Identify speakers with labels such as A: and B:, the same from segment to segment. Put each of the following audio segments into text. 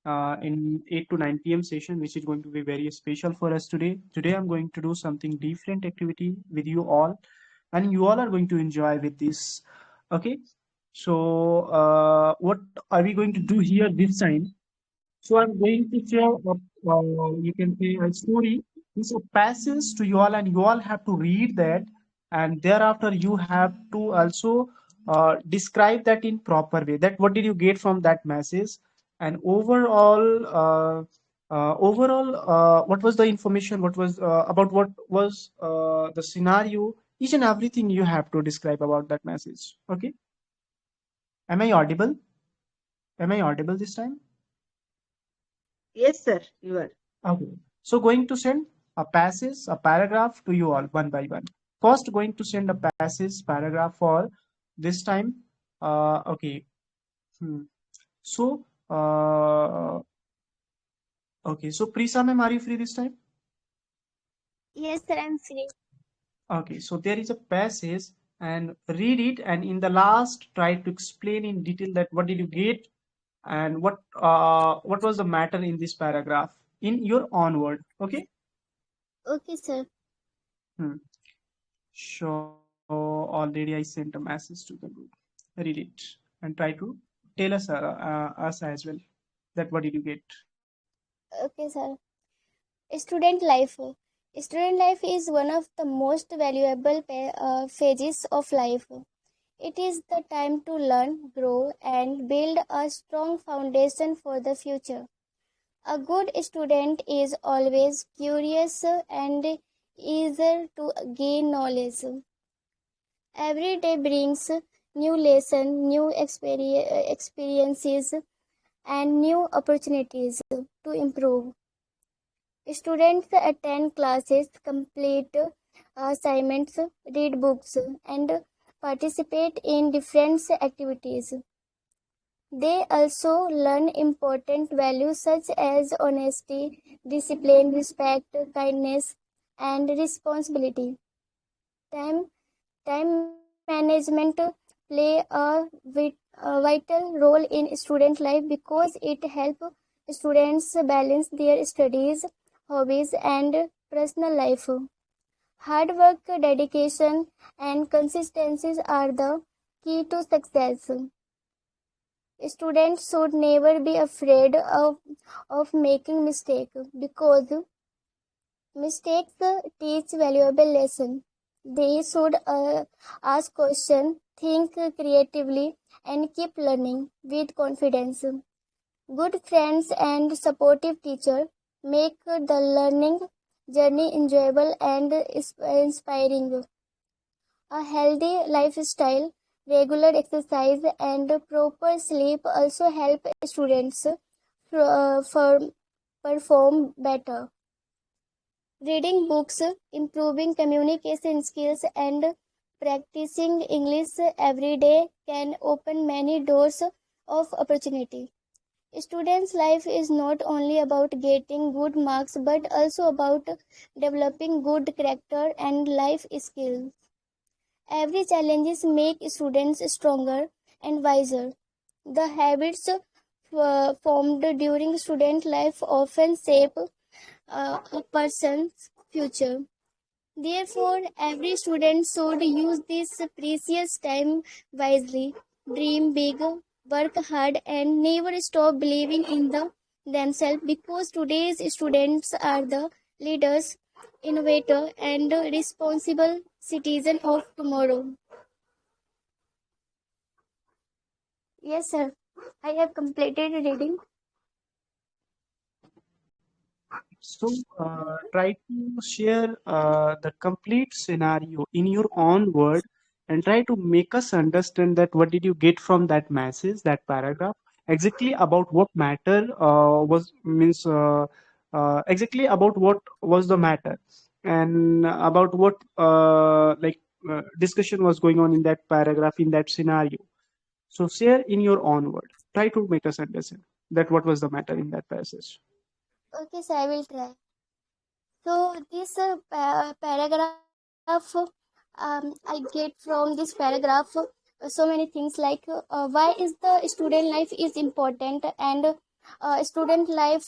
A: in 8 to 9 p.m. session, which is going to be very special for us today. Today, I'm going to do something different activity with you all, and you all are going to enjoy with this. Okay, so what are we going to do here this time? So I'm going to share you can say a story. It's a passage to you all, and you all have to read that, and thereafter you have to also describe that in proper way. That what did you get from that message, and overall, what was the information? What was about what was the scenario? Each and everything you have to describe about that message. Okay, am I audible? Am I audible this time?
B: Yes, sir, you are.
A: Okay. So going to send a passage, a paragraph to you all one by one. First, going to send a passage, paragraph for this time. Okay. Hmm. So, okay. So, Prisa ma'am, are you free this time?
C: Yes, sir, I'm free.
A: Okay. So there is a passage and read it, and in the last, try to explain in detail that what did you get and what was the matter in this paragraph in your own word. Okay.
C: Okay, sir.
A: Hmm. So already I sent a message to the group. Read it and try to tell us as well that what did you get.
C: Okay, sir. Student life. Student life is one of the most valuable phases of life. It is the time to learn, grow, and build a strong foundation for the future. A good student is always curious and eager to gain knowledge. Every day brings new lessons, new experiences, and new opportunities to improve. Students attend classes, complete assignments, read books, and participate in different activities. They also learn important values such as honesty, discipline, respect, kindness, and responsibility. Time, time management play a vital role in student life because it helps students balance their studies, hobbies, and personal life. Hard work, dedication, and consistencies are the key to success. Students should never be afraid of making mistakes because mistakes teach valuable lessons. They should ask questions, think creatively, and keep learning with confidence. Good friends and supportive teachers make the learning journey enjoyable and inspiring. A healthy lifestyle, regular exercise, and proper sleep also help students perform better. Reading books, improving communication skills, and practicing English every day can open many doors of opportunity. Students' life is not only about getting good marks but also about developing good character and life skills. Every challenges make students stronger and wiser. The habits formed during student life often shape a person's future. Therefore, every student should use this precious time wisely, dream big, work hard, and never stop believing in themselves because today's students are the leaders, innovator, and responsible citizen of tomorrow. Yes, sir. I have completed reading.
A: So try to share the complete scenario in your own word and try to make us understand that what did you get from that message, that paragraph, exactly about what matter was means exactly about what was the matter and about what discussion was going on in that paragraph in that scenario. So share in your own word. Try to make us understand that what was the matter in that passage.
C: Okay, sir, I will try. So this paragraph, I get from this paragraph so many things like why is the student life is important and student life,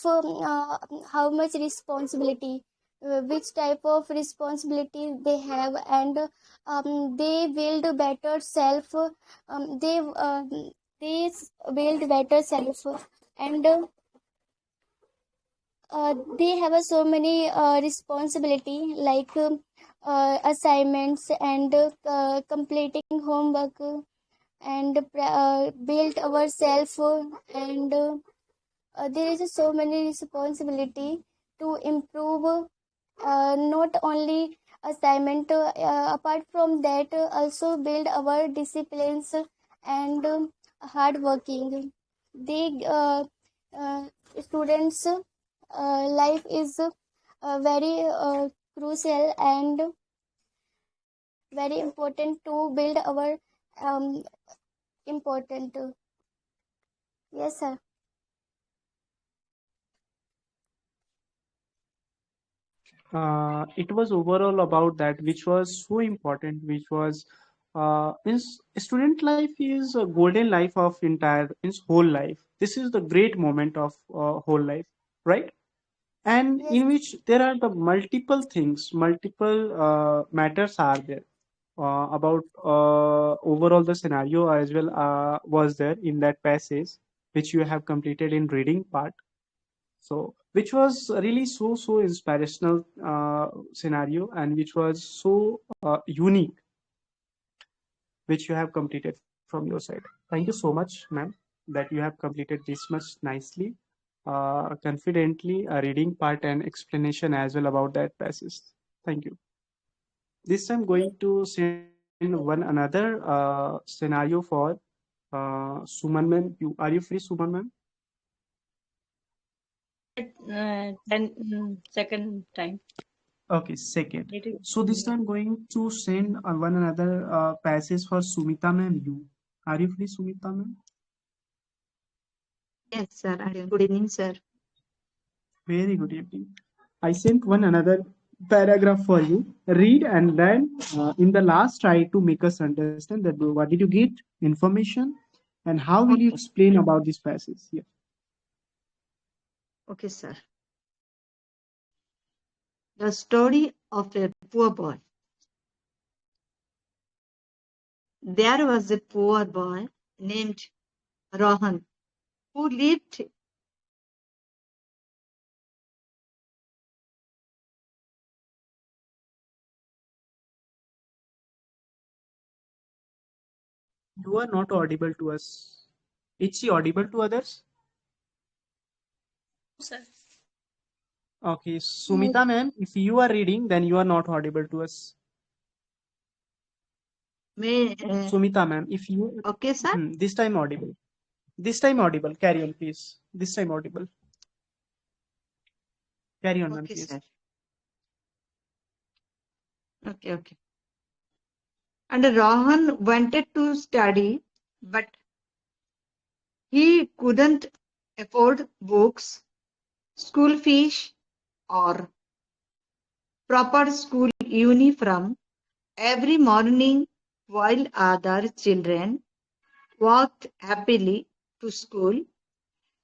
C: how much responsibility, which type of responsibility they have, and they build better self, they build better self, and they have so many responsibility, like assignments, and completing homework, and build ourselves, and there is so many responsibility to improve, not only assignment, apart from that, also build our disciplines, and hard working. They uh, students life is very crucial and very important to build our um, important. Yes, sir.
A: It was overall about that, which was so important, which was means student life is a golden life of entire means whole life. This is the great moment of whole life, right? And
C: Yes.
A: in which there are the multiple things, multiple matters are there about overall the scenario as well was there in that passage which you have completed in reading part. So which was really so inspirational scenario, and which was so unique, which you have completed from your side. Thank you so much, ma'am, that you have completed this much nicely, confidently, a reading part and explanation as well about that passage. Thank you. This I'm
C: Yes.
A: going to send one another scenario for Suman ma'am. Are you free, Suman ma'am?
B: Wait, 10 second time.
A: Okay, second.
B: Need to-
A: So this time going to send one another passage for Sumita ma'am. You are you free, Sumita ma'am?
D: Yes, sir. Good evening, sir.
A: Very good evening. I sent one another paragraph for you. Read and then in the last try to make us understand that what did you get information and how will you
D: Okay.
A: explain about this passage? Yeah.
D: Okay, sir. The story of a poor boy. There was a poor boy named Rohan who lived
A: You are not audible to us. Is she audible to others?
B: Sir.
A: Okay, Sumita ma'am, if you are reading, then you are not audible to us.
D: may
A: Sumita ma'am, if you
D: okay, sir.
A: this time audible. This time audible. Carry on, please. This time audible. Carry on, ma'am,
D: Okay,
A: please.
D: sir. Okay. And Rohan wanted to study, but he couldn't afford books, school fees, or proper school uniform. Every morning, while other children walked happily to school,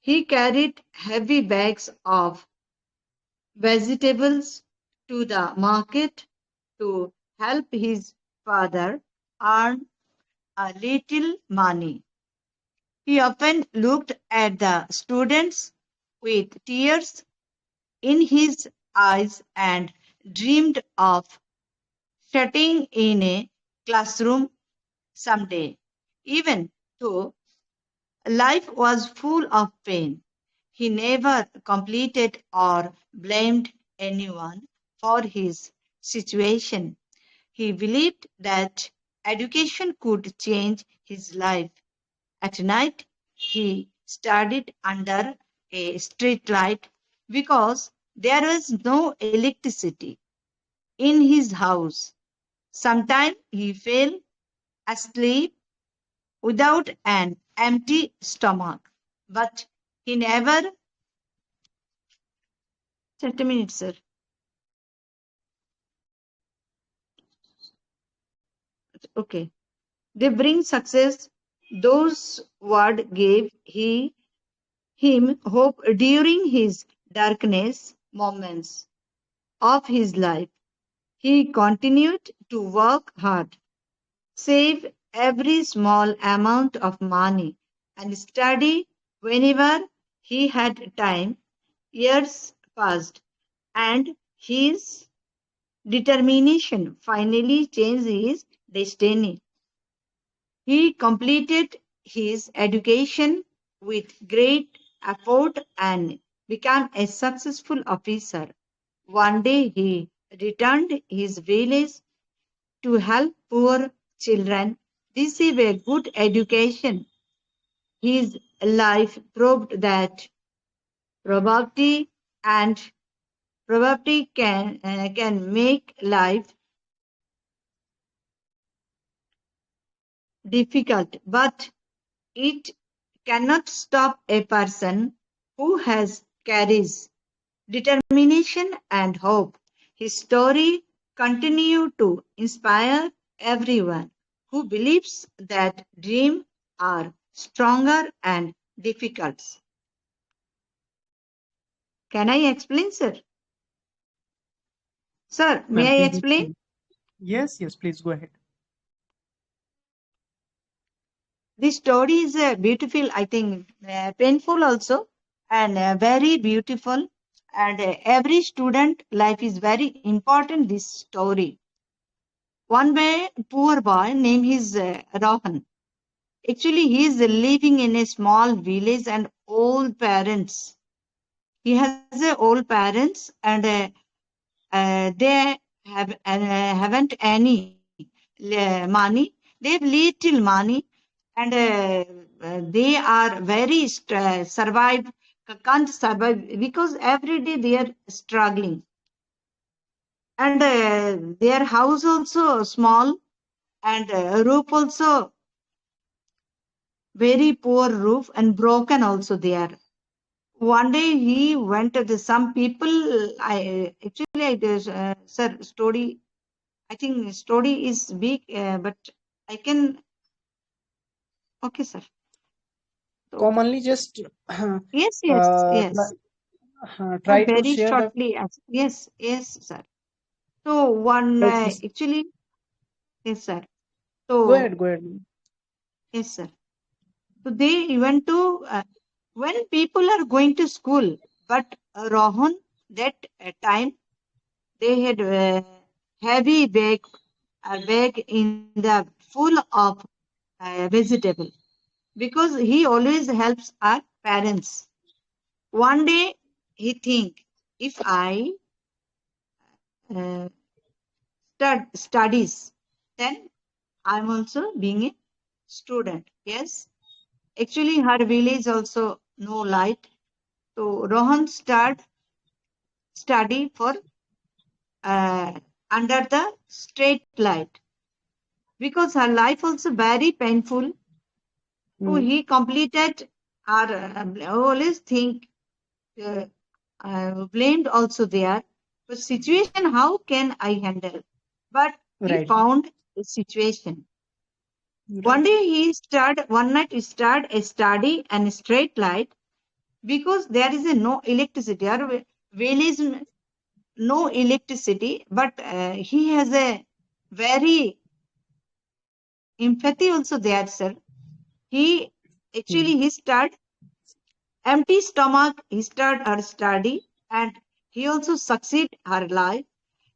D: he carried heavy bags of vegetables to the market to help his father earn a little money. He often looked at the students with tears in his eyes and dreamed of sitting in a classroom someday. Even though life was full of pain, he never completed or blamed anyone for his situation. He believed that education could change his life. At night, he studied under a street light because there was no electricity in his house. Sometimes he fell asleep without an empty stomach, but he never. Just a minute, sir. Okay. They bring success. Those word gave him hope during his darkness moments of his life. He continued to work hard, save every small amount of money, and study whenever he had time. Years passed, and his determination finally changed his destiny. He completed his education with great effort and became a successful officer. One day he returned his village to help poor children receive a good education. His life proved that poverty and poverty can make life difficult, but it cannot stop a person who has courage, determination, and hope. His story continues to inspire everyone who believes that dreams are stronger and difficult. Can I explain, sir? Sir,
A: Well,
D: may I
A: please
D: explain?
A: explain. Yes, yes, please go ahead.
D: This story is beautiful, I think, painful also, and very beautiful. And every student life is very important. This story. One way, poor boy named his Rohan. Actually, he is living in a small village and old parents. He has old parents, and they haven't any money. They have little money, and they are very survive can't survive because every day they are struggling, and their house also small, and roof also very poor roof and broken also there. One day he went to some people. I actually I sir story. I think story is big, but I can. Okay, sir. So
A: Commonly, just
D: yes, yes,
A: try,
D: yes.
A: try to
D: Very
A: share the.
D: shortly. Yes, yes, sir. So one
A: Well, please
D: actually, yes, sir.
A: go
D: So
A: ahead. Go ahead.
D: yes, sir. So they went to when people are going to school, but Rohan that time they had heavy bag in the full of vegetable because he always helps our parents. One day he think if I uh, studies, then I'm also being a student. Yes, actually her village also no light. So Rohan start study for uh, under the straight light because her life also very painful. So
A: Mm,
D: he completed our always think uh, blamed also there. But situation, how can I handle? But he
A: right.
D: found a situation. One
A: Right.
D: day one night he started a study and a straight light because there is a no electricity. Our village no electricity, but he has a very empathy also there, sir. He
A: Mm,
D: actually he start empty stomach, he start her study, and he also succeed her life.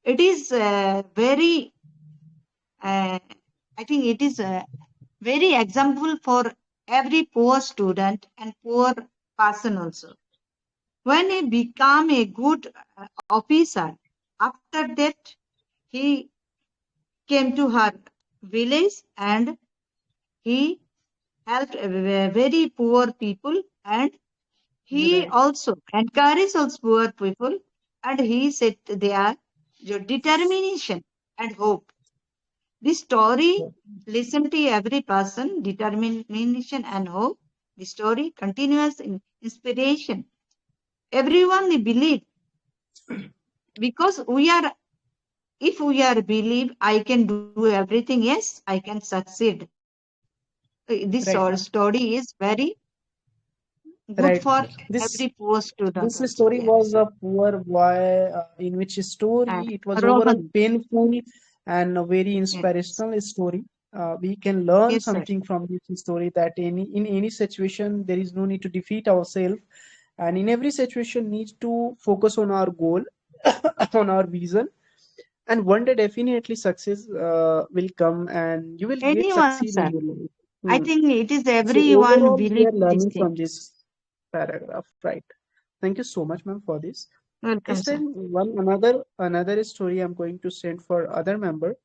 D: It is very, I think it is very example for every poor student and poor person also. When he become a good officer, after that he came to her village and he helped very poor people, and he
A: right.
D: also encouraged also poor people, and he said there your determination and hope. This story listen to every person, determination and hope. The story continues in inspiration. Everyone believe because we are if we are believe I can do everything, yes, I can succeed. This
A: Right.
D: story is very good
A: Right.
D: for
A: This
D: every poor student
A: this
D: also.
A: story
D: Yes,
A: was a poor boy, in which
D: and
A: story it was overall
D: Rohan.
A: painful and a very
D: Yes,
A: inspirational story. We can learn
D: yes, sir.
A: something from this story that in any situation there is no need to defeat ourselves, and in every situation needs to focus on our goal, on our vision, and one day definitely success will come and you will get
D: Anyone,
A: succeed
D: sir.
A: in your life.
D: I
A: Hmm.
D: think it is
A: So
D: everyone
A: overall, we
D: believe
A: are
D: this
A: learning
D: thing.
A: from this paragraph, right? Thank you so much, ma'am, for this.
D: Welcome,
A: This
D: sir.
A: time, one another story I'm going to send for other member.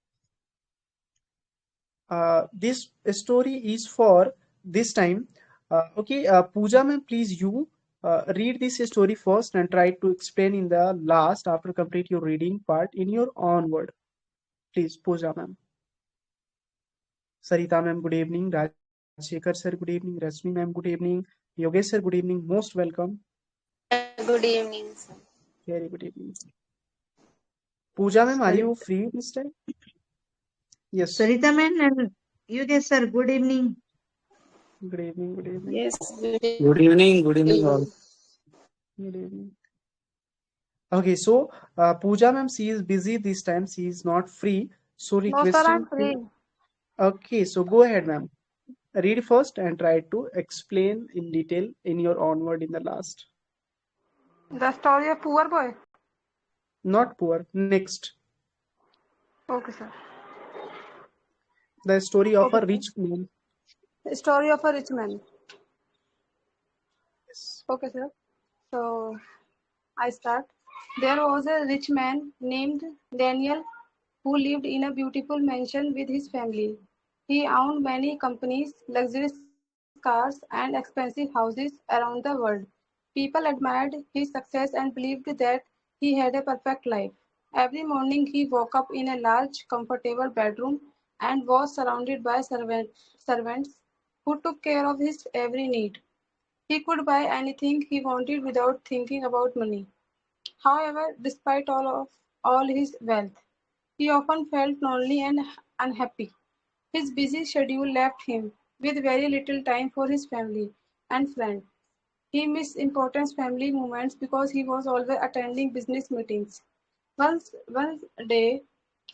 A: This story is for this time. Okay, Pooja, ma'am, please you read this story first and try to explain in the last after complete your reading part in your own word. Please, Pooja, ma'am. Sarita ma'am, good evening. Rajshekhar sir, good evening. Rashmi ma'am, good evening. Yogesh sir, good evening. Most welcome.
E: Yeah, good evening, sir.
A: Very good evening. Pooja ma'am, are you
D: Sarita,
A: free this time? Yes.
D: Sarita man and you guys, sir. Good evening.
A: Good evening. Good evening.
E: Yes, good
F: Good evening all.
E: evening.
A: Good evening. Okay, so Pooja ma'am, she is busy this time. She is not free. So
G: No, sir, I'm
A: requesting
G: free.
A: to. Okay, so go ahead, ma'am. Read first and try to explain in detail in your own word in the last.
G: The story of poor boy.
A: Not poor. Next,
G: Okay, sir.
A: the story of
G: Okay,
A: a
G: sir.
A: rich man.
G: The story of a rich man.
A: Yes.
G: Okay, sir. So I start. There was a rich man named Daniel who lived in a beautiful mansion with his family. He owned many companies, luxurious cars, and expensive houses around the world. People admired his success and believed that he had a perfect life. Every morning he woke up in a large, comfortable bedroom and was surrounded by servants who took care of his every need. He could buy anything he wanted without thinking about money. However, despite all his wealth, he often felt lonely and unhappy. His busy schedule left him with very little time for his family and friends. He missed important family moments because he was always attending business meetings. One day,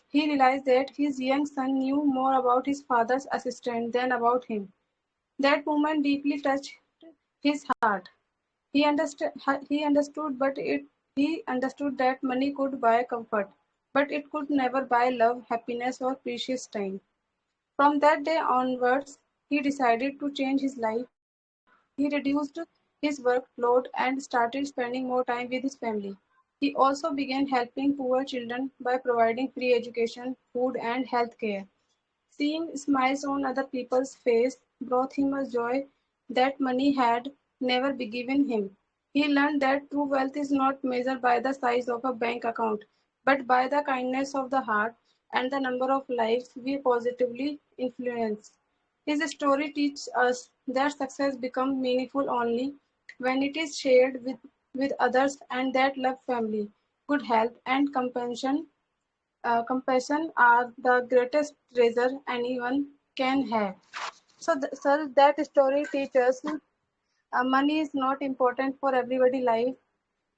G: he realized that his young son knew more about his father's assistant than about him. That moment deeply touched his heart. He understood, he understood, but it, he understood that money could buy comfort, but it could never buy love, happiness, or precious time. From that day onwards, he decided to change his life. He reduced his workload and started spending more time with his family. He also began helping poor children by providing free education, food, and health care. Seeing smiles on other people's face brought him a joy that money had never be given him. He learned that true wealth is not measured by the size of a bank account, but by the kindness of the heart and the number of lives we positively influence. His story teaches us that success becomes meaningful only when it is shared with others, and that love, family, good health, and compassion are the greatest treasure anyone can have. So, sir, that story teaches money is not important for everybody life.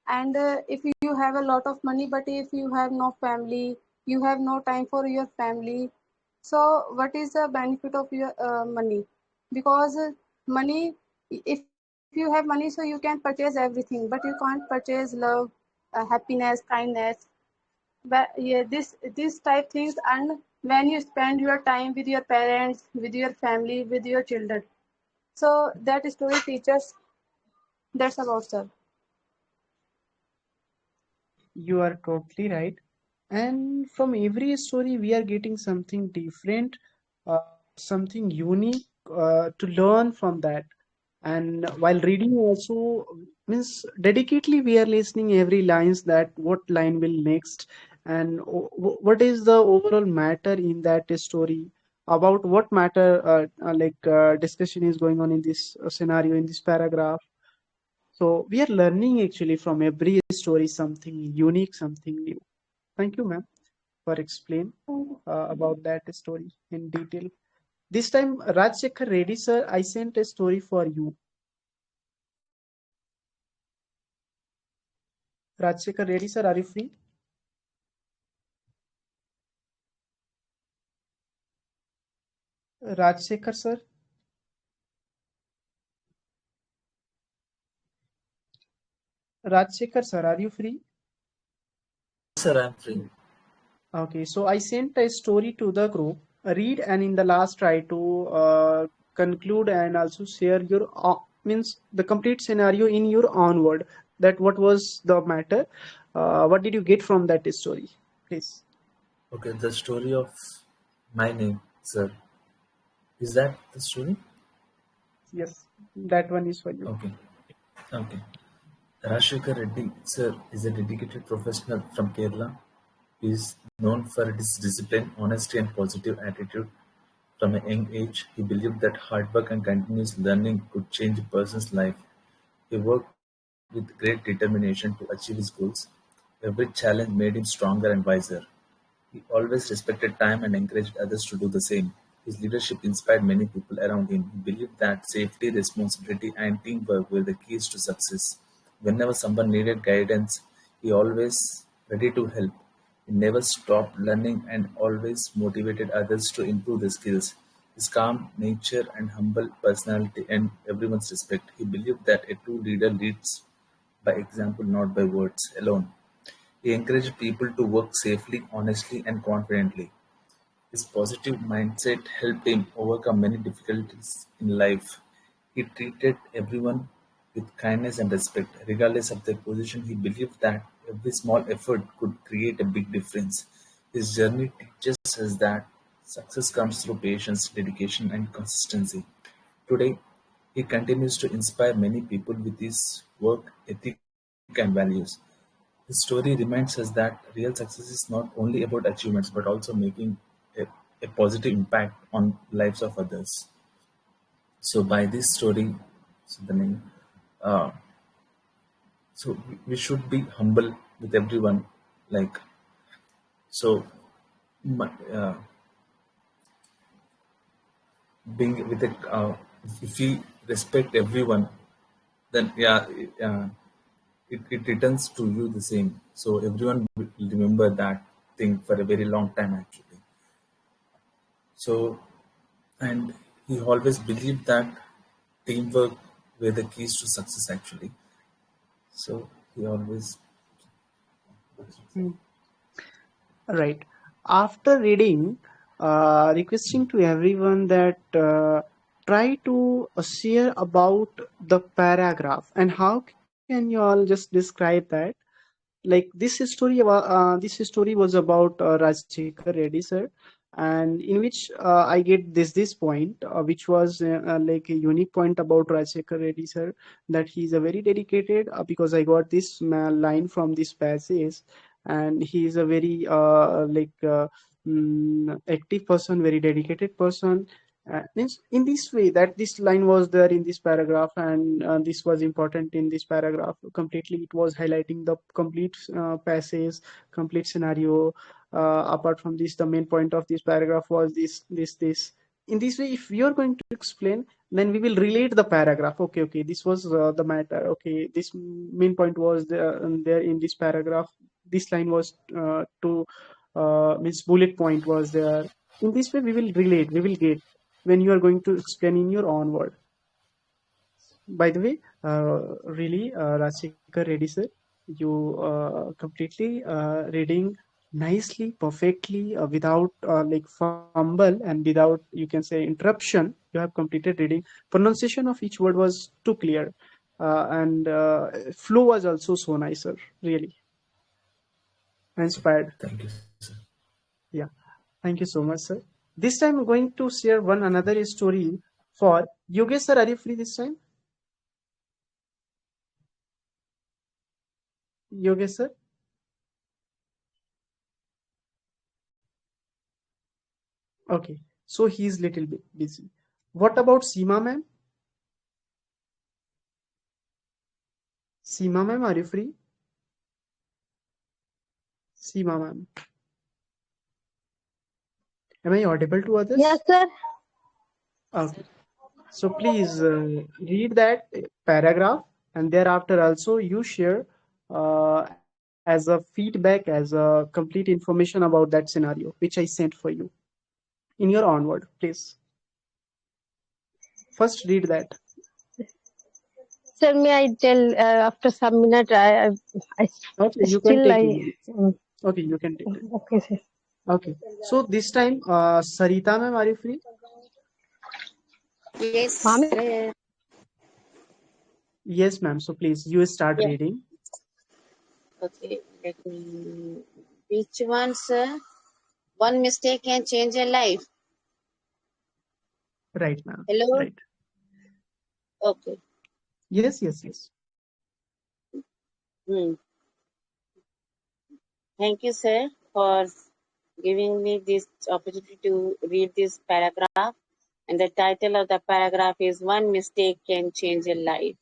G: And if you have a lot of money, but if you have no family, you have no time for your family. So, what is the benefit of your money? Because money, if you have money, so you can purchase everything, but you can't purchase love, happiness, kindness, but yeah, this type things. And when you spend your time with your parents, with your family, with your children, so that story teaches. That's about, sir.
A: You are totally right. And from every story, we are getting something different, something unique to learn from that. And while reading also means dedicatedly, we are listening every lines that what line will next, and what is the overall matter in that story about what matter discussion is going on in this scenario in this paragraph. So we are learning actually from every story something unique, something new. Thank you, ma'am, for explain about that story in detail. This time, Rajshekhar Reddy sir, I sent a story for you. Rajsekhar Reddy sir, are you free? Rajsekhar sir, Rajsekhar sir, are you free?
F: Sir, I'm free.
A: Okay, so I sent a story to the group. Read and in the last try to conclude and also share your means the complete scenario in your own word. That what was the matter? What did you get from that story? Please.
F: Okay, the story of my name, sir. Is that the story?
A: Yes, that one is for you.
F: Okay. Okay. Rashekar Reddy, sir, is a dedicated professional from Kerala. He is known for his discipline, honesty, and positive attitude. From a young age, he believed that hard work and continuous learning could change a person's life. He worked with great determination to achieve his goals. Every challenge made him stronger and wiser. He always respected time and encouraged others to do the same. His leadership inspired many people around him. He believed that safety, responsibility, and teamwork were the keys to success. Whenever someone needed guidance, he always ready to help. He never stopped learning and always motivated others to improve their skills. His calm nature and humble personality earned everyone's respect. He believed that a true leader leads by example, not by words alone. He encouraged people to work safely, honestly, and confidently. His positive mindset helped him overcome many difficulties in life. He treated everyone with kindness and respect, regardless of their position. He believed that every small effort could create a big difference. His journey teaches us that success comes through patience, dedication, and consistency. Today, he continues to inspire many people with his work ethic and values. His story reminds us that real success is not only about achievements but also making a, a positive impact on lives of others. So by this story, so the name, uh, so we should be humble with everyone. Like so, my- uh, being with a, if we respect everyone, then yeah, it returns to you the same. So everyone will remember that thing for a very long time actually. So and he always believed that teamwork were the keys to success actually. So he always
A: Hmm. Right. After reading, requesting to everyone that try to share about the paragraph and how can you all just describe that? Like this story was about Rajsekhar Reddy sir, and in which I get this point which was like a unique point about Rajsekhar Reddy sir, that he's a very dedicated because I got this line from this passage, and he is a very active person, very dedicated person. Means in this way that this line was there in this paragraph, and this was important in this paragraph completely. It was highlighting the complete passage, complete scenario. Apart from this, the main point of this paragraph was this. In this way, if we are going to explain, then we will relate the paragraph. Okay, this was the matter. Okay, this main point was there in this paragraph. This line was to means bullet point was there. In this way, we will relate. We will get when you are going to explain in your own word. By the way, really, Rajshekar Reddy sir, you completely reading nicely, perfectly, without like fumble and without, you can say, interruption. You have completed reading. Pronunciation of each word was too clear, and flow was also so nice, sir. Really inspired.
F: thank you, sir.
A: Yeah, thank you so much, sir. This time I'm going to share one another story for Yogesh sir. Are you free this time? Yogesh sir? Okay, so he's little bit busy. What about Seema ma'am? Seema ma'am, are you free? Seema ma'am, am I audible to
B: Yes,
A: others?
B: sir.
A: Okay, so please read that paragraph, and thereafter also you share as a feedback, as a complete information about that scenario, which I sent for you in your onward, please. First, read that.
H: Sir, may I tell after some minute? I
A: Okay, you can
H: still
A: take
H: I.
A: it. Okay, you can take it.
H: Okay, sir.
A: Okay. So this time, Sarita ma'am, are you free?
E: Yes,
H: Ma'am?
E: sir.
A: Yes, ma'am. So please, you start
E: Yeah.
A: reading.
E: Okay. Let me. Which one, sir? One mistake can change a life.
A: Right, ma'am.
E: Hello.
A: Right.
E: Okay.
A: Yes, yes, yes.
E: Hmm. Thank you, sir, for giving me this opportunity to read this paragraph. And the title of the paragraph is One Mistake Can Change a Life.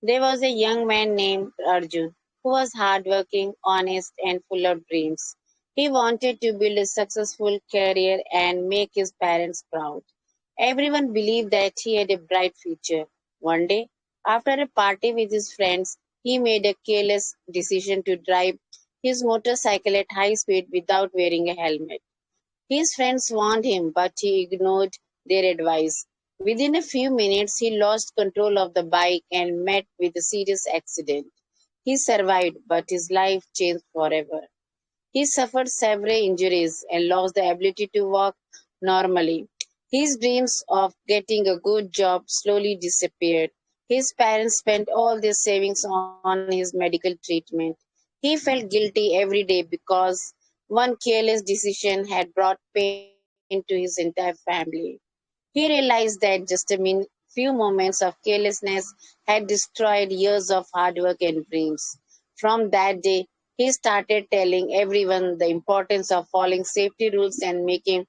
E: There was a young man named Arjun who was hardworking, honest, and full of dreams. He wanted to build a successful career and make his parents proud. Everyone believed that he had a bright future. One day, after a party with his friends, he made a careless decision to drive his motorcycle at high speed without wearing a helmet. His friends warned him, but he ignored their advice. Within a few minutes, he lost control of the bike and met with a serious accident. He survived, but his life changed forever. He suffered several injuries and lost the ability to walk normally. His dreams of getting a good job slowly disappeared. His parents spent all their savings on his medical treatment. He felt guilty every day because one careless decision had brought pain to his entire family. He realized that just a few moments of carelessness had destroyed years of hard work and dreams. From that day, he started telling everyone the importance of following safety rules and making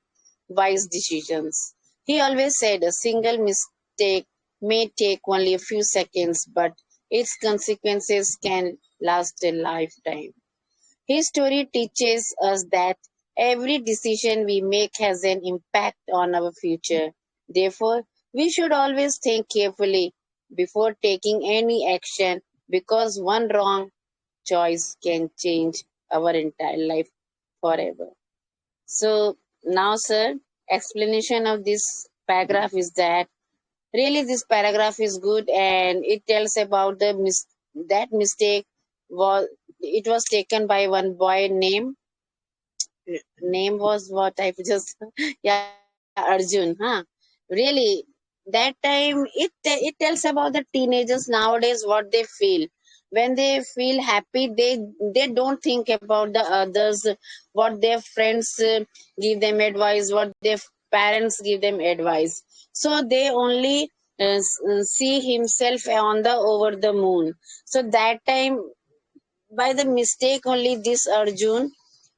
E: wise decisions. He always said a single mistake may take only a few seconds, but its consequences can last a lifetime. His story teaches us that every decision we make has an impact on our future. Therefore, we should always think carefully before taking any action because one wrong choice can change our entire life forever. So, now, sir, explanation of this paragraph is that really this paragraph is good and it tells about that mistake was it was taken by one boy name was what I just yeah, Arjun, huh? Really, that time it tells about the teenagers nowadays what they feel when they feel happy. They don't think about the others, what their friends give them advice, what their parents give them advice. So they only see himself on the over the moon. So that time by the mistake only this Arjun,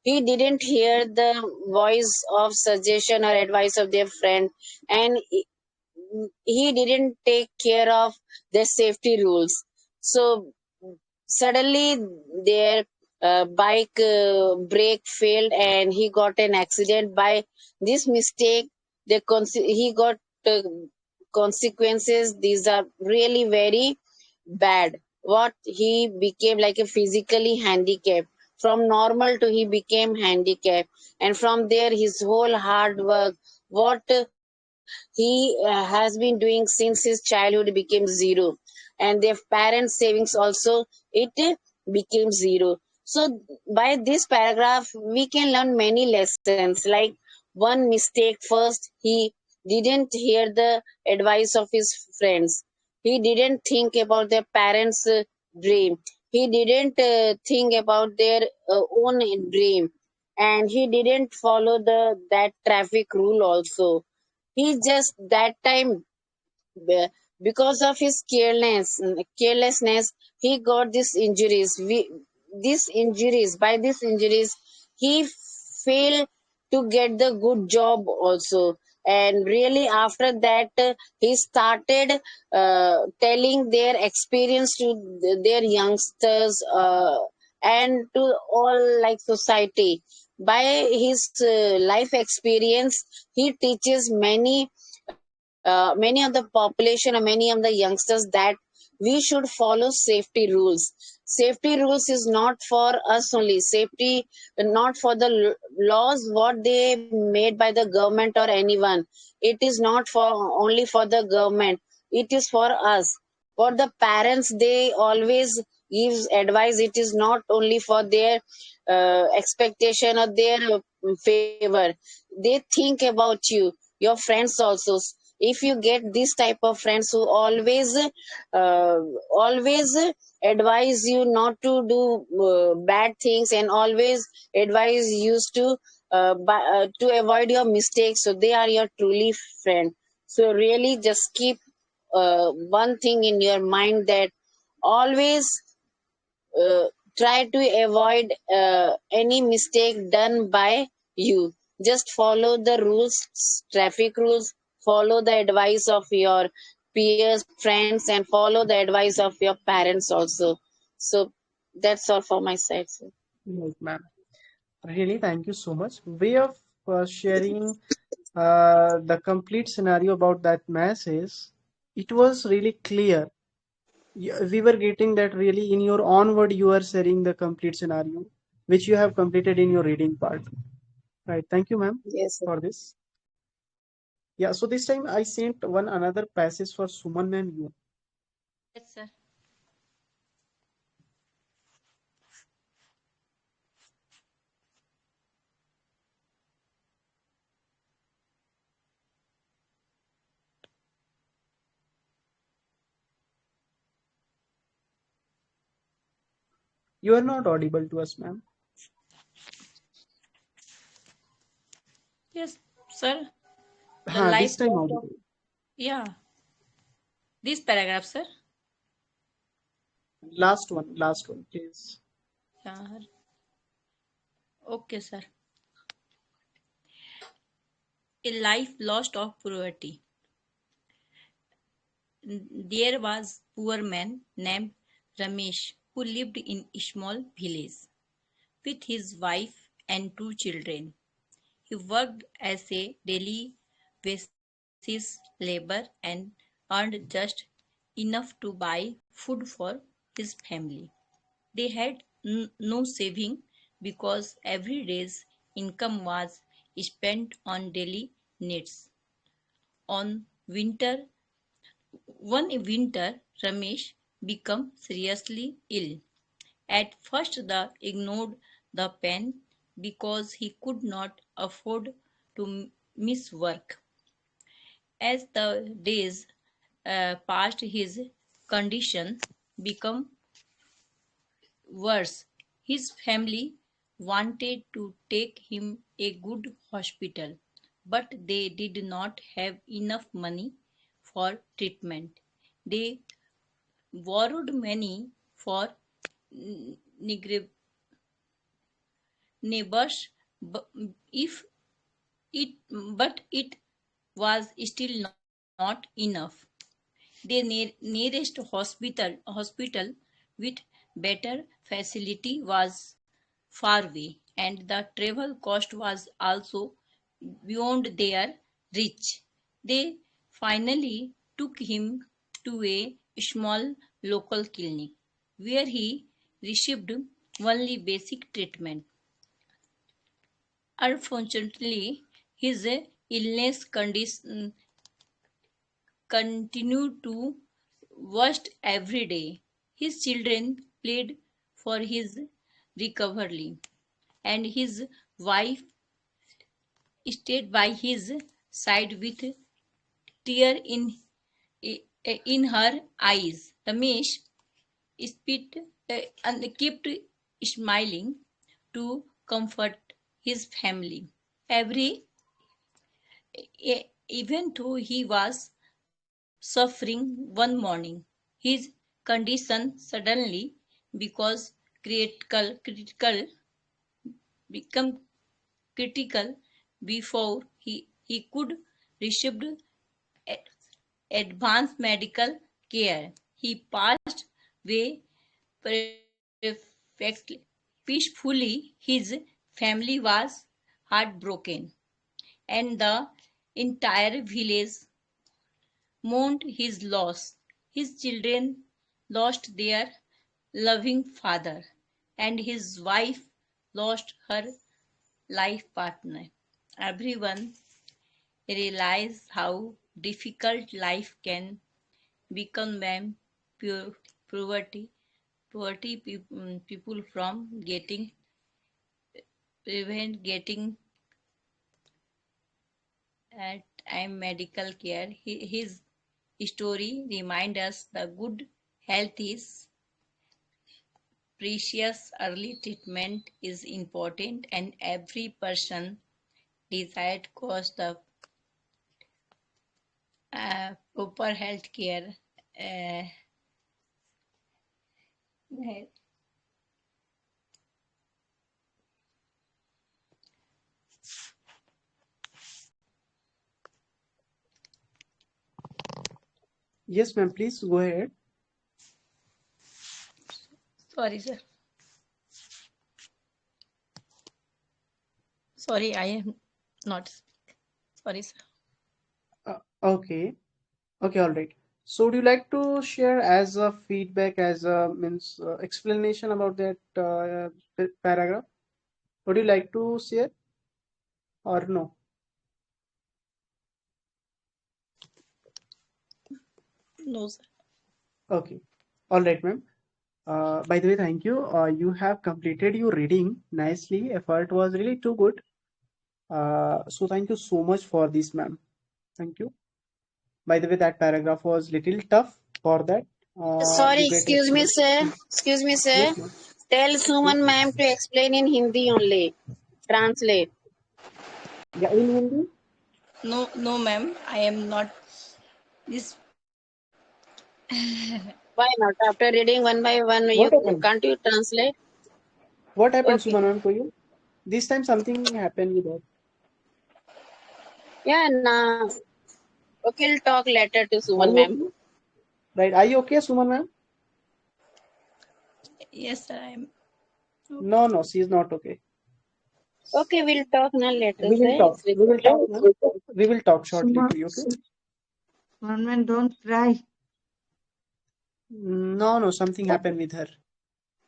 E: he didn't hear the voice of suggestion or advice of their friend, and he didn't take care of their safety rules. So suddenly their bike brake failed and he got an accident. By this mistake, he got uh, consequences. These are really very bad. What he became like a physically handicapped. From normal to he became handicapped, and from there his whole hard work, what he has been doing since his childhood became zero, and their parents' savings also it became zero. So by this paragraph, we can learn many lessons. Like one mistake, first he didn't hear the advice of his friends. He didn't think about their parents' dream. He didn't think about their own dream, and he didn't follow the that traffic rule also. He just that time be- because of his carelessness, he got these injuries. By these injuries, he failed to get the good job also. And really, after that, he started telling their experience to their youngsters and to all like society. By his life experience, he teaches many of the population or many of the youngsters that we should follow safety rules. Safety rules is not for us only. Safety not for the laws what they made by the government or anyone. It is not for only for the government. It is for us. For the parents, they always gives advice. It is not only for their expectation or their favor. They think about you, your friends also. If you get this type of friends who always advise you not to do bad things and always advise you to avoid your mistakes, so they are your truly friend. So really just keep one thing in your mind, that always uh, try to avoid any mistake done by you. Just follow the rules, traffic rules, follow the advice of your peers, friends, and follow the advice of your parents also. So that's all for my side, sir.
A: Yes, ma'am. Really, thank you so much. Way of sharing the complete scenario about that message. It was really clear. We were getting that really in your onward, you are sharing the complete scenario, which you have completed in your reading part. Right. Thank you, ma'am,
E: Yes, sir.
A: for this. Yeah. So this time I sent one another passage for Suman and you.
B: Yes, sir.
A: You are not audible to us, ma'am.
B: Yes, sir. The
A: This
B: life
A: time
B: lost of,
A: audible.
B: yeah, this paragraph, sir.
A: Last one, please.
B: Yeah, okay, sir. A life lost of poverty. There was poor man named Ramesh who lived in a small village with his wife and two children. He worked as a daily basis labor and earned just enough to buy food for his family. They had no saving because every day's income was spent on daily needs. On winter One winter, Ramesh became seriously ill. At first, they ignored the pain because he could not afford to miss work. As the days passed, his condition became worse. His family wanted to take him a good hospital, but they did not have enough money for treatment. They borrowed money for neighbors, if it but it was still not enough. The nearest hospital with better facility was far away, and the travel cost was also beyond their reach. They finally took him to a small local clinic where he received only basic treatment. Unfortunately, his illness condition continued to worst every day. His children pleaded for his recovery, and his wife stayed by his side with tear in her eyes. Ramesh spit, and kept smiling to comfort his family. Every Even though he was suffering one morning, his condition suddenly because critical become critical before he could receive advanced medical care. He passed away perfectly, peacefully. His family was heartbroken, and the entire village mourned his loss. His children lost their loving father, and his wife lost her life partner. Everyone realized how difficult life can become when poverty people from getting prevent getting at time medical care. His story reminds us the good health is precious, early treatment is important, and every person desired cost of proper health care. Uh,
A: Yes, ma'am. Please go ahead.
B: sorry, sir. Sorry, I am not. Sorry, sir.
A: Okay. Okay. All right. So, would you like to share as a feedback, as a means explanation about that paragraph? Would you like to share or no?
B: No, sir.
A: Okay. All right, ma'am. By the way, thank you. You have completed your reading nicely. Effort was really too good. So thank you so much for this, ma'am. Thank you. By the way, that paragraph was little tough for that.
E: Sorry,
A: You get it.
E: excuse me, sir. Excuse me, sir.
A: Yes, ma'am.
E: Tell
A: Yes,
E: Suman
A: ma'am.
E: ma'am to explain in Hindi only. Translate.
A: Yeah, in Hindi.
B: No, no, ma'am. I am not. This.
E: Why not? After reading one by one, you
A: What happened?
E: can't you translate?
A: What happened,
E: Okay.
A: Suman ma'am, for you? This time something happened with that.
E: Yeah, nah. Okay, we'll talk later to
A: Are
E: Suman
A: you
E: ma'am.
A: okay? Right. Are you okay, Suman ma'am?
B: Yes, sir. I am. Okay.
A: No, no, she is not okay.
E: Okay, we'll talk now later,
A: We will
E: sir.
A: talk.
E: It's
A: We will talk,
E: recorded.
A: ma'am. We will talk shortly
D: Suman,
A: to you, okay?
D: Suman, don't cry.
A: No, no, something happened with her.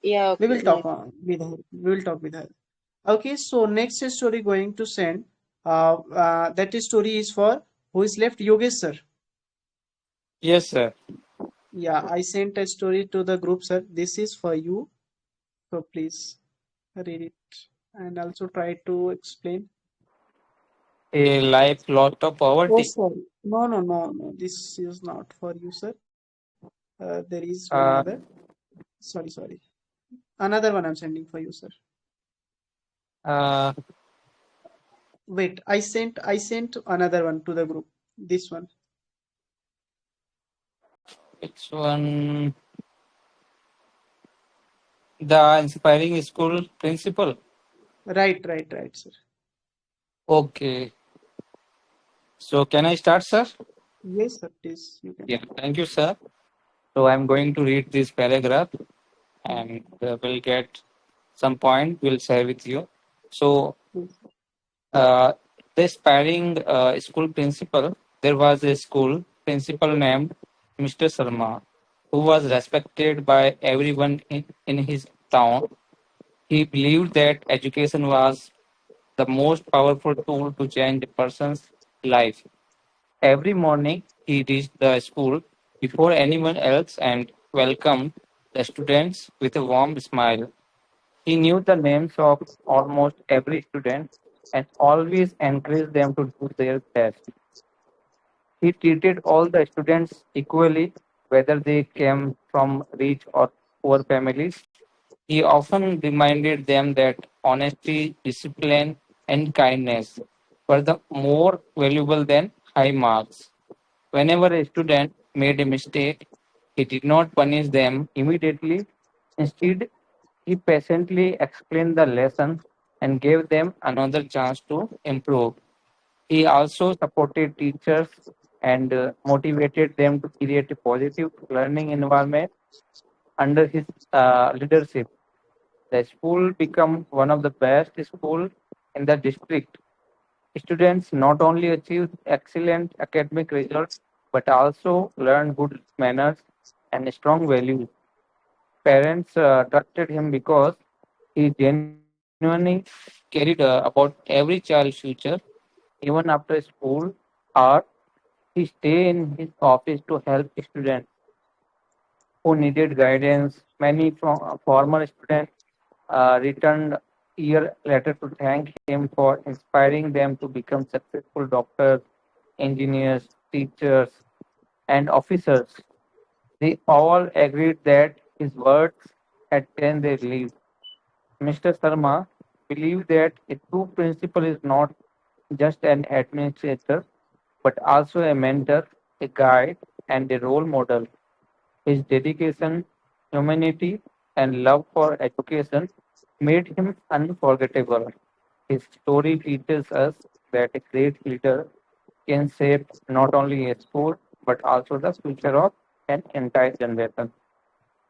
E: Yeah,
A: We
E: okay.
A: will talk with her. We will talk with her. Okay, so next story going to send. That story is for who is left? Yogesh sir.
I: Yes, sir.
A: Yeah, I sent a story to the group, sir. This is for you. So please read it and also try to explain.
I: A life lot of
A: Oh,
I: poverty.
A: sorry. No, no, no, no. This is not for you, sir. There is one
I: Uh,
A: another. Sorry, sorry. Another one I'm sending for you, sir.
I: uh,
A: Wait, I sent another one to the group. This one.
I: which one? The inspiring school principal.
A: Right, right, right, sir.
I: Okay. So can I start, sir?
A: Yes, sir. Please, you can.
I: Yeah. Thank you, sir. So I'm going to read this paragraph
A: Hmm,
I: and we'll get some point. We'll share with you. So
A: please.
I: uh, the inspiring school principal. There was a school principal named Mr. Sharma, who was respected by everyone in his town. He believed that education was the most powerful tool to change a person's life. Every morning, he reached the school before anyone else and welcomed the students with a warm smile. He knew the names of almost every student and always encouraged them to do their best. He treated all the students equally, whether they came from rich or poor families. He often reminded them that honesty, discipline, and kindness were the more valuable than high marks. Whenever a student made a mistake, he did not punish them immediately. Instead, he patiently explained the lesson and gave them another chance to improve. He also supported teachers and motivated them to create a positive learning environment under his leadership. The school became one of the best schools in the district. Students not only achieved excellent academic results but also learned good manners and strong values. parents trusted him because he genuinely cared about every child's future. Even after school hours, he stayed in his office to help students who needed guidance. Many former students returned year later to thank him for inspiring them to become successful doctors, engineers, teachers, and officers. They all agreed that his words had changed their lives. Mr. Sharma believed that a true principal is not just an administrator, but also a mentor, a guide, and a role model. His dedication, humanity, and love for education made him unforgettable. His story teaches us that a great leader can shape not only a school but also the future of an entire generation.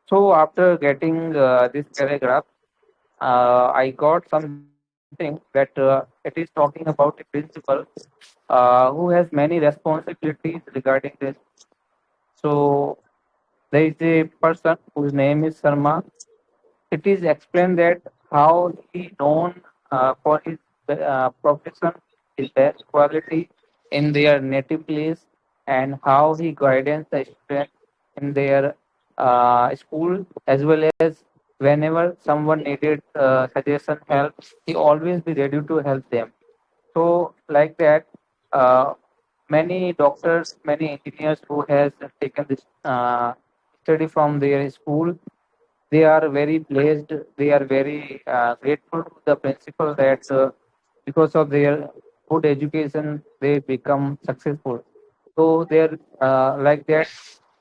I: So, after getting this paragraph, I got something that it is talking about a principal who has many responsibilities regarding this. So, there is a person whose name is Sharma. It is explained that how he known for his profession, his best quality in their native place, and how he guidance the students in their school, as well as whenever someone needed suggestion help, he always be ready to help them. So like that, uh, many doctors, many engineers who has taken this study from their school, they are very blessed. They are very grateful to the principal that because of their good education, they become successful. So they're like that.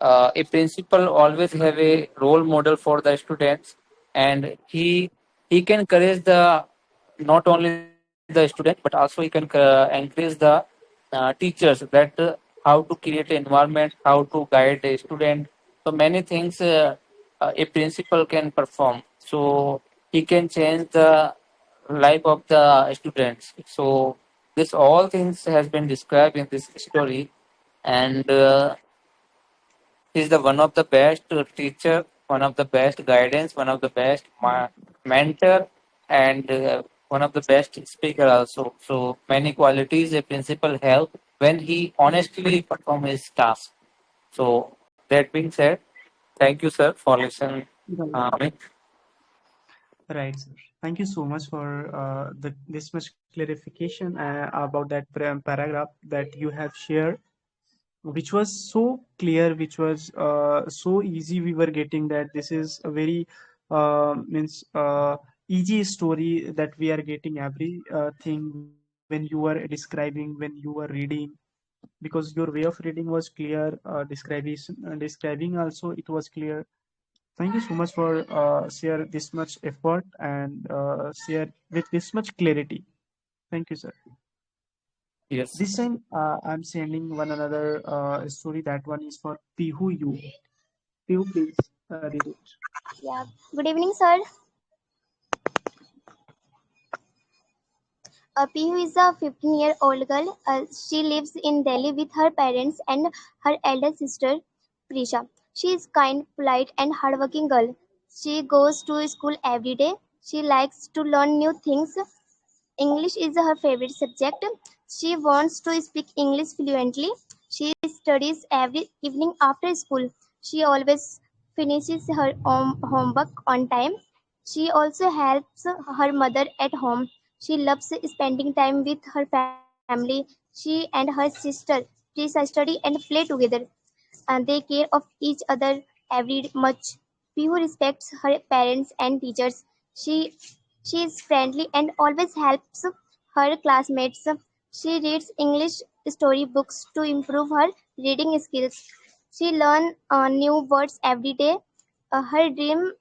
I: A principal always have a role model for the students, and he can encourage the not only the student but also he can encourage the teachers that how to create an environment, how to guide a student. So many things a principal can perform. So he can change the life of the students. So this all things has been described in this story, and he's the one of the best teacher, one of the best guidance, one of the best mentor, and one of the best speaker also. So many qualities a principal have when he honestly perform his task. So that being said, thank you, sir, for listening.
A: Right.
I: Me.
A: Right, sir. Thank you so much for this much clarification about that paragraph that you have shared, which was so clear, which was so easy. We were getting that this is a very means easy story that we are getting every thing when you were describing, when you were reading, because your way of reading was clear. Describing also it was clear. Thank you so much for share this much effort and share with this much clarity. Thank you, sir.
I: Yes.
A: This time I'm sending one another story. That one is for Pihu You. Pihu, please read it.
C: Yeah. Good evening, sir. Pihu is a 15-year-old girl. She lives in Delhi with her parents and her elder sister, Prisha. She is kind, polite, and hardworking girl. She goes to school every day. She likes to learn new things. English is her favorite subject. She wants to speak English fluently. She studies every evening after school. She always finishes her homework on time. She also helps her mother at home. She loves spending time with her family. She and her sister Lisa study and play together, and they care of each other every much. Pihu respects her parents and teachers. She she is friendly and always helps her classmates. She reads English storybooks to improve her reading skills. She learns new words every day. Her dream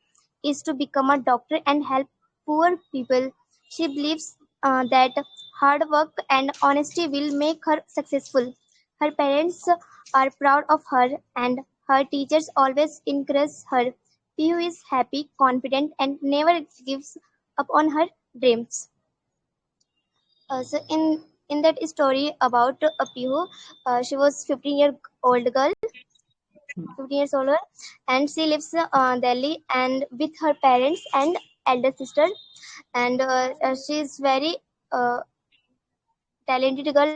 C: is to become a doctor and help poor people. She believes that hard work and honesty will make her successful. Her parents are proud of her, and her teachers always encourage her. Pihu is happy, confident, and never gives up on her dreams. So in that story about Pihu, she was 15-year-old girl. 15 years old, and she lives Delhi and with her parents and elder sister. And she is very uh, talented girl,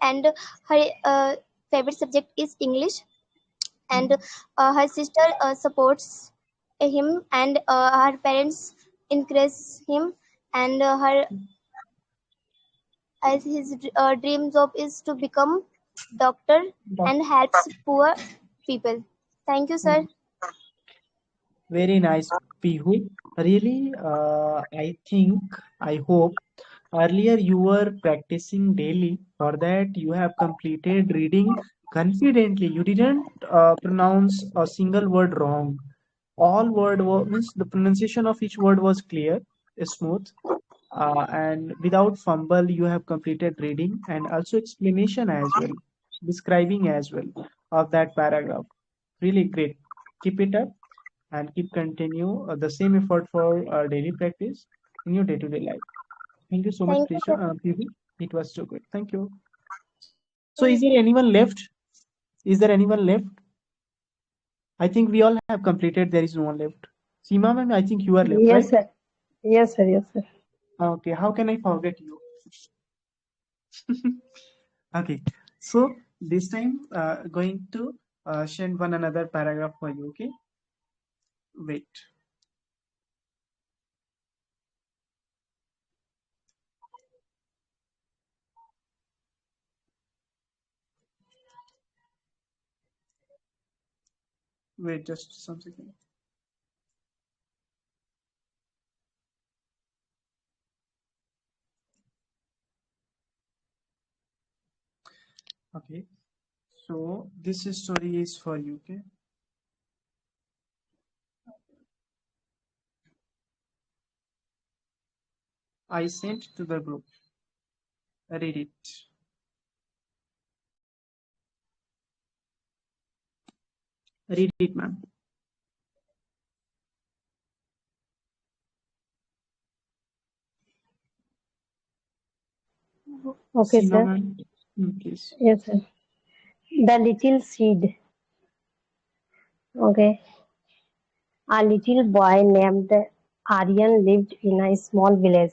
C: and her favorite subject is English. And her sister supports him, and her parents encourage him, and her as his dream job is to become doctor
A: Doc-
C: and helps poor people. Thank you, sir.
A: Very nice, Pihu. Really, I hope earlier you were practicing daily. For that, you have completed reading confidently. You didn't pronounce a single word wrong. All means the pronunciation of each word was clear, smooth, and without fumble. You have completed reading and also explanation as well, describing as well of that paragraph. Really great. Keep it up and keep continue the same effort for daily practice in your day-to-day life. Thank you so much,
C: Thank you, sir.
A: Priya. It was so good. Thank you. So, is there anyone left? Is there anyone left? I think we all have completed. There is no one left. Seema ma'am, I think you are left, right?
H: Yes, sir. Yes, sir. Yes, sir.
A: Okay. How can I forget you? Okay. So this time, going to send one another paragraph for you. Okay. Wait. Wait. Just some second. Okay. So this story is for you. Okay. I sent to the group. Read it. Read it, ma'am.
H: Okay,
A: Seema,
H: sir.
A: ma'am. Please.
H: Yes, sir. The little seed. Okay. A little boy named Aryan lived in a small village.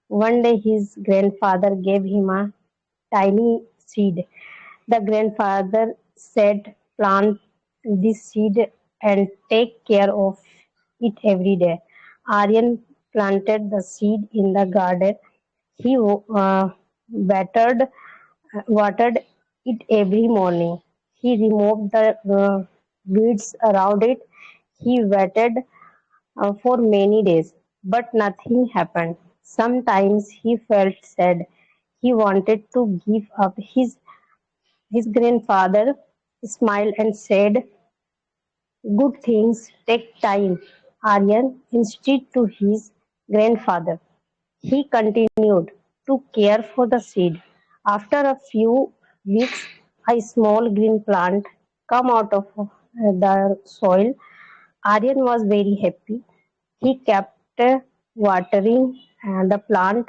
H: One day his grandfather gave him a tiny seed. The grandfather said, "Plant this seed and take care of it every day." Aryan planted the seed in the garden. He watered it every morning. He removed the weeds around it. He waited for many days, but nothing happened. Sometimes he felt sad. He wanted to give up. His grandfather smiled and said, "Good things take time." Aryan, instead to his grandfather, he continued to care for the seed. After a few weeks, a small green plant came out of the soil. Aryan was very happy. He kept watering the plant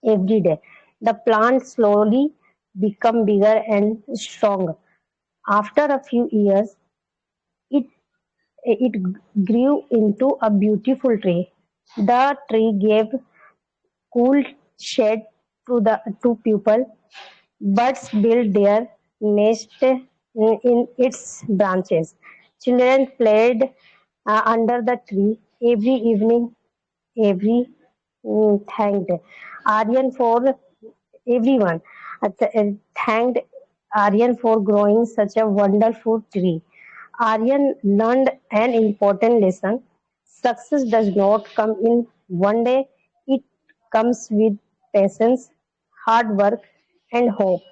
H: every day. The plant slowly became bigger and strong. After a few years, it it grew into a beautiful tree. The tree gave cool shade to the two people. Birds built their nest in its branches. Children played under the tree every evening. Every thanked Aryan for everyone thanked Aryan for growing such a wonderful tree. Aryan learned an important lesson. Success does not come in one day, it comes with patience, hard work, and hope.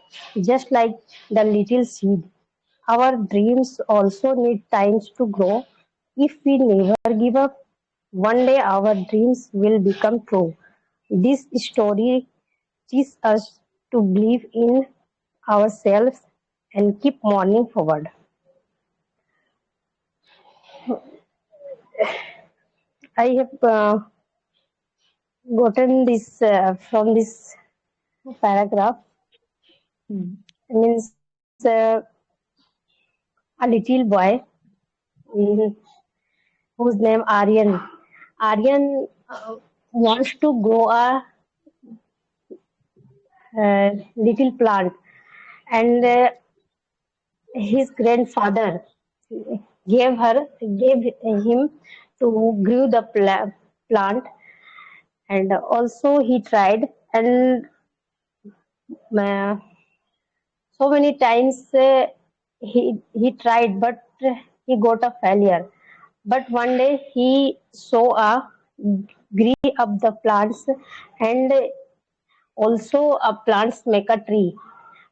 H: Just like the little seed, our dreams also need times to grow. If we never give up, one day our dreams will become true. This story teaches us to believe in ourselves and keep moving forward. I have gotten this from this paragraph.
A: Hmm.
H: Means I a little boy mm, whose name Aryan. Aryan wants to grow a little plant, and his grandfather gave him to grow the plant, and also he tried, and uh, so many times he tried, but he got a failure. But one day he saw a grew up the plants, and also plants make a tree,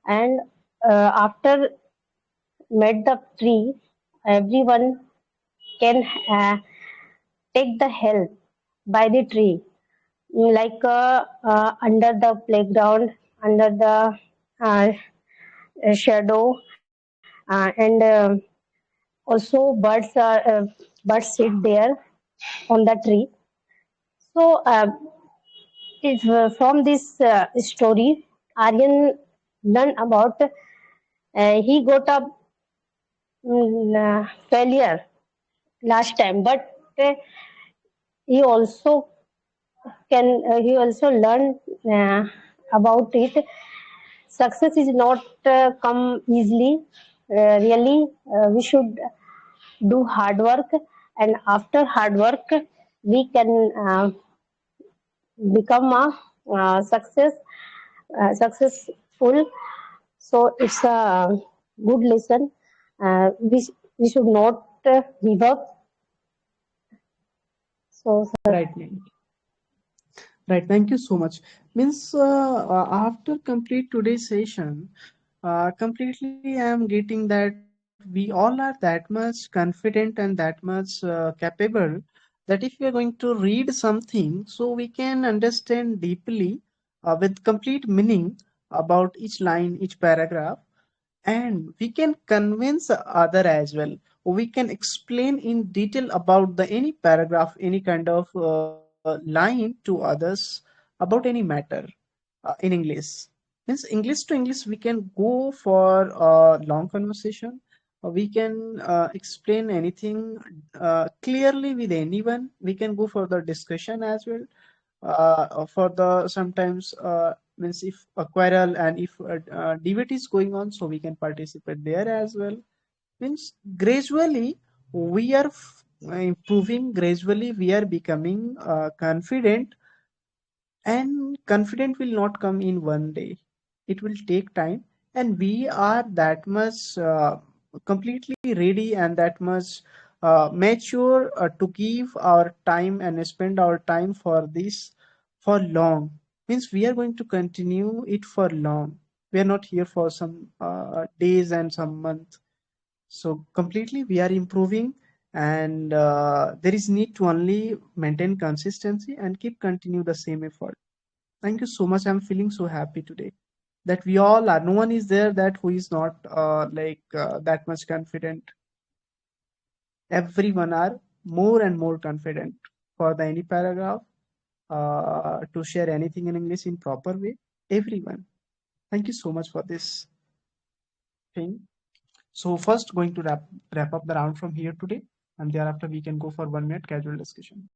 H: and after met the tree, everyone can take the help by the tree, like under the playground, under the uh, shadow, and also birds sit there on the tree. So if, from this story, Aryan learned about he got a failure last time, but he also he also learned about it. Success is not come easily. Really, we should do hard work, and after hard work, we can become a successful. So it's a good lesson. We should not give up. So, sir.
A: Right, ma'am. Right, thank you so much. Means after complete today's session, completely I am getting that we all are that much confident and that much capable that if we are going to read something, so we can understand deeply with complete meaning about each line, each paragraph, and we can convince other as well. We can explain in detail about the any paragraph, any kind of line to others about any matter in English. Means English to English, we can go for a long conversation. We can explain anything clearly with anyone. We can go for the discussion as well. For the sometimes means if a quarrel and if a debate is going on, so we can participate there as well. Means gradually we are improving. Gradually we are becoming confident, and confidence will not come in one day. It will take time, and we are that much completely ready and that much mature to give our time and spend our time for this for long. Means we are going to continue it for long. We are not here for some days and some months. So completely we are improving, and there is need to only maintain consistency and keep continue the same effort. Thank you so much. I'm feeling so happy today that we all are. No one is there that who is not that much confident. Everyone are more and more confident for the any paragraph to share anything in English in proper way. Everyone. Thank you so much for this thing. So first going to wrap up the round from here today, and thereafter we can go for 1 minute casual discussion.